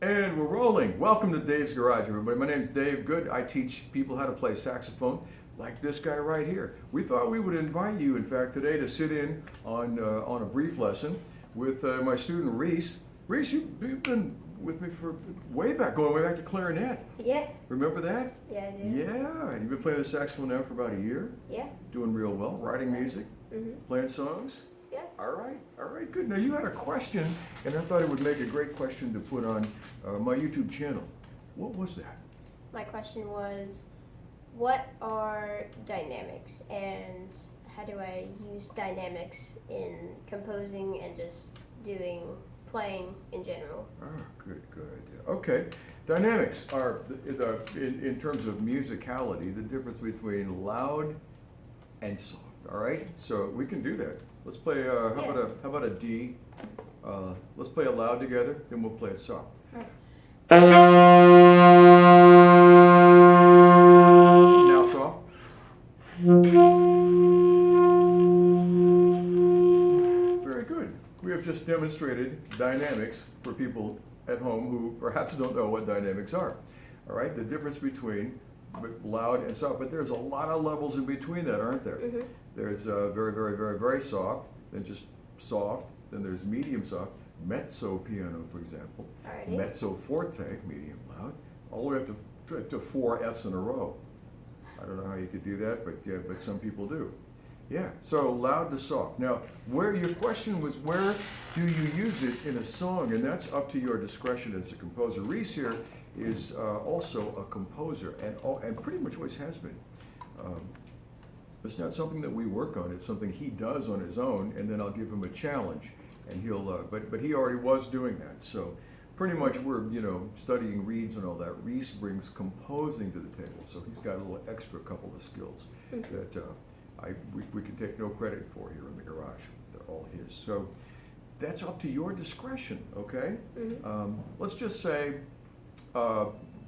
And we're rolling. Welcome to Dave's Garage, everybody. My name's Dave Good. I teach people how to play saxophone like this guy right here. We thought we would invite you, in fact, today to sit in on a brief lesson with my student Reece. Reece, you've been with me for going way back to clarinet. Yeah. Remember that? Yeah, I do. Yeah, and you've been playing the saxophone now for about a year? Yeah. Doing real well, writing music, playing songs? Yeah. All right, good. Now you had a question, and I thought it would make a great question to put on my YouTube channel. What was that? My question was, what are dynamics, and how do I use dynamics in composing and just playing in general? Ah, good idea. Okay, dynamics are, in terms of musicality, the difference between loud and soft. All right, so we can do that. Let's play. How about a D? Let's play it loud together, then we'll play it soft. Right. Now soft. Very good. We have just demonstrated dynamics for people at home who perhaps don't know what dynamics are. All right, the difference between loud and soft, but there's a lot of levels in between that, aren't there? There's very soft, then just soft, then there's medium soft, mezzo piano, for example, Alrighty. mezzo forte, medium loud, all the way up to 4 Fs in a row. I don't know how you could do that, but some people do. Yeah, so loud to soft. Now, your question was, where do you use it in a song? And that's up to your discretion as a composer. Reece here is also a composer, and pretty much always has been. It's not something that we work on. It's something he does on his own, and then I'll give him a challenge, and he'll. But he already was doing that. So pretty much we're studying reeds and all that. Reece brings composing to the table, so he's got a little extra couple of skills that we can take no credit for here in the garage. They're all his. So that's up to your discretion. Okay. Let's just say.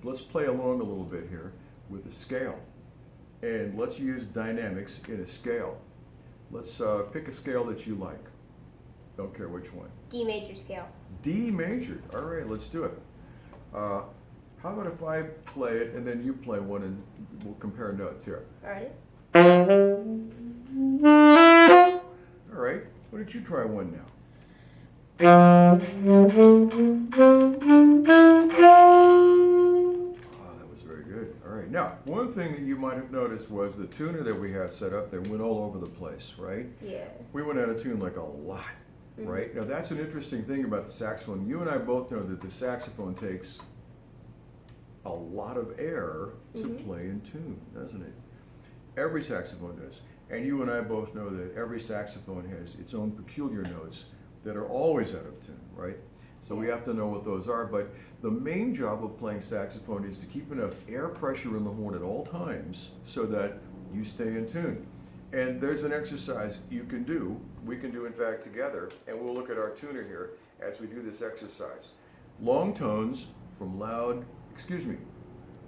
Let's play along a little bit here with a scale, and let's use dynamics in a scale. Let's pick a scale that you like. Don't care which one. D major scale. D major. All right, let's do it. How about if I play it and then you play one and we'll compare notes here. Alrighty. All right. Why don't you try one now? Now, one thing that you might have noticed was the tuner that we have set up that went all over the place, right? Yeah. We went out of tune like a lot, right? Now, that's an interesting thing about the saxophone. You and I both know that the saxophone takes a lot of air to play in tune, doesn't it? Every saxophone does. And you and I both know that every saxophone has its own peculiar notes that are always out of tune, right? So we have to know what those are, but the main job of playing saxophone is to keep enough air pressure in the horn at all times so that you stay in tune. And there's an exercise you can do, we can do in fact together, and we'll look at our tuner here as we do this exercise. Long tones from loud,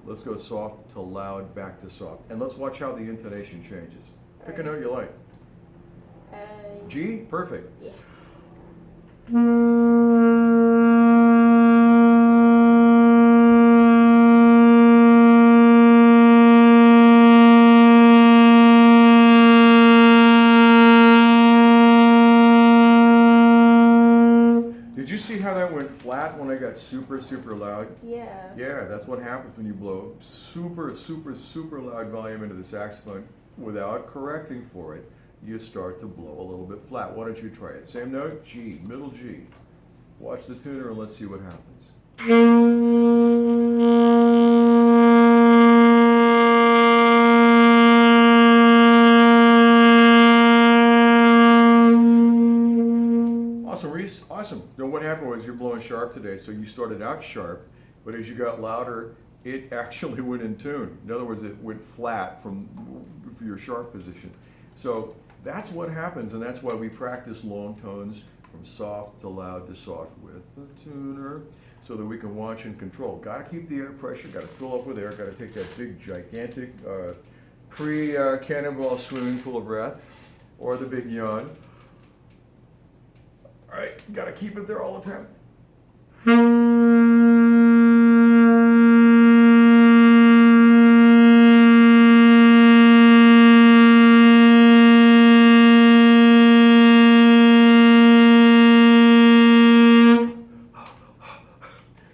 let's go soft to loud, back to soft. And let's watch how the intonation changes. Pick a note you like. G? Perfect. Yeah. Did you see how that went flat when I got super loud? Yeah. Yeah, that's what happens when you blow super loud volume into the saxophone without correcting for it. You start to blow a little bit flat. Why don't you try it? Same note, G, middle G. Watch the tuner and let's see what happens. Awesome, Reece, awesome. Now what happened was you're blowing sharp today, so you started out sharp, but as you got louder, it actually went in tune. In other words, it went flat from your sharp position. So that's what happens, and that's why we practice long tones from soft to loud to soft with the tuner so that we can watch and control. Got to keep the air pressure, got to fill up with air, got to take that big, gigantic pre-cannonball swimming pool of breath, or the big yawn. All right, got to keep it there all the time.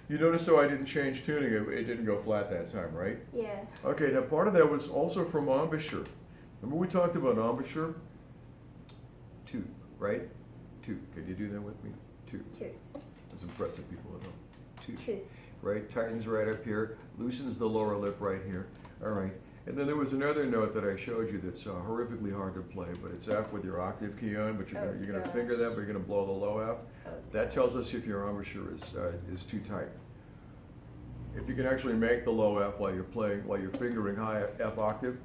You notice though I didn't change tuning, it didn't go flat that time, right? Yeah. Okay, now part of that was also from embouchure. Remember we talked about embouchure? Two, right? Two. Can you do that with me? Two. Two. That's impressive, people at home. Two. Two. Right? Tightens right up here, loosens the lower lip right here. All right. And then there was another note that I showed you that's horrifically hard to play, but it's F with your octave key on, but you're gonna gosh. finger that, but you're gonna blow the low F. Oh, That tells us if your embouchure is too tight. If you can actually make the low F while you're playing, while you're fingering high F octave.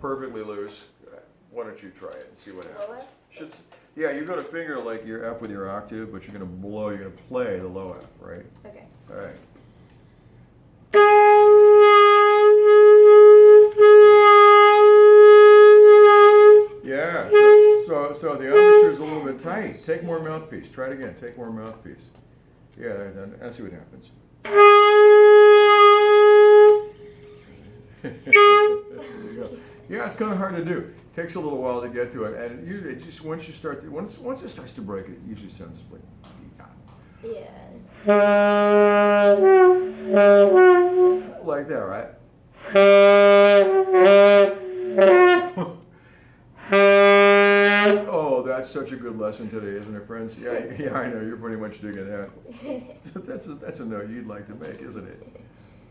Perfectly loose. Why don't you try it and see what Low happens? F? Yeah, you're gonna finger like your F with your octave, but you're gonna play the low F, right? Okay. All right. Yeah, so the embouchure is a little bit tight. Take more mouthpiece. Try it again. Take more mouthpiece. Yeah, then I see what happens. There you go. Yeah, it's kind of hard to do. Takes a little while to get to it, and it just once it starts to break, it usually sounds like Yeah. like that, right? Oh, that's such a good lesson today, isn't it, friends? Yeah, I know you're pretty much digging that. That's a note you'd like to make, isn't it?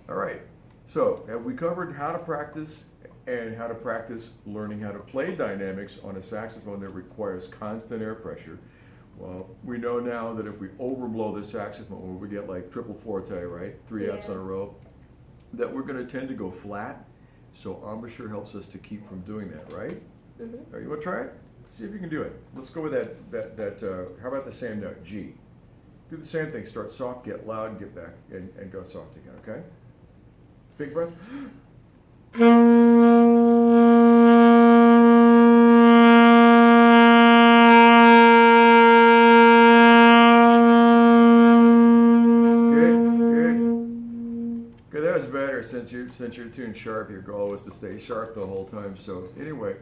All right. So, have we covered how to practice and how to practice learning how to play dynamics on a saxophone that requires constant air pressure? Well, we know now that if we overblow the saxophone, we get like triple forte, right? 3 Fs in a row, that we're going to tend to go flat. So embouchure helps us to keep from doing that, right? Mm-hmm. All right, you want to try it? See if you can do it. Let's go with that. How about the same note, G? Do the same thing. Start soft, get loud, get back, and go soft again, okay? Big breath. Good, that was better since you're tuned sharp. Your goal was to stay sharp the whole time. So anyway,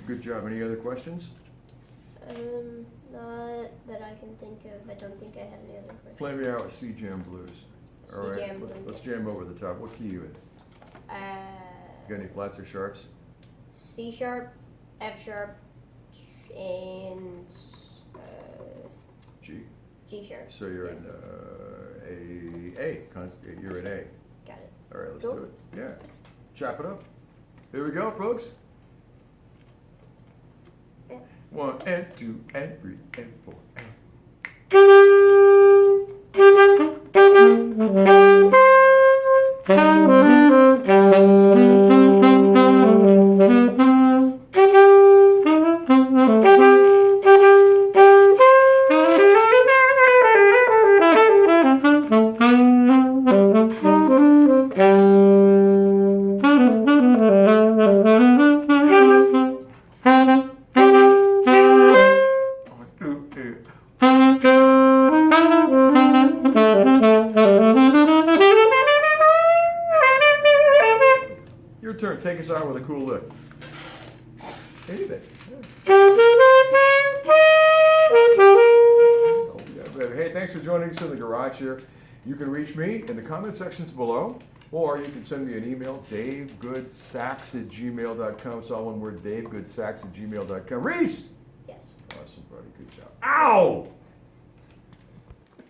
good job. Any other questions? Not that I can think of. I don't think I have any other questions. Play me out with C jam blues. All right. C-jam blues. Let's jam over the top. What key you in? Got any flats or sharps? C sharp, F sharp, and G. G sharp. So you're in A. You're in A. Got it. All right, let's Cool. do it. Yeah. Chop it up. Here we go, folks. Yeah. 1 and 2 and 3 and 4 and. Your turn. Take us out with a cool lick. Anything. Oh, yeah, baby. Hey, thanks for joining us in the garage here. You can reach me in the comment sections below, or you can send me an email, davegoodsax@gmail.com. It's all one word, davegoodsax@gmail.com. Reece! Yes. Awesome, buddy. Good job. Ow!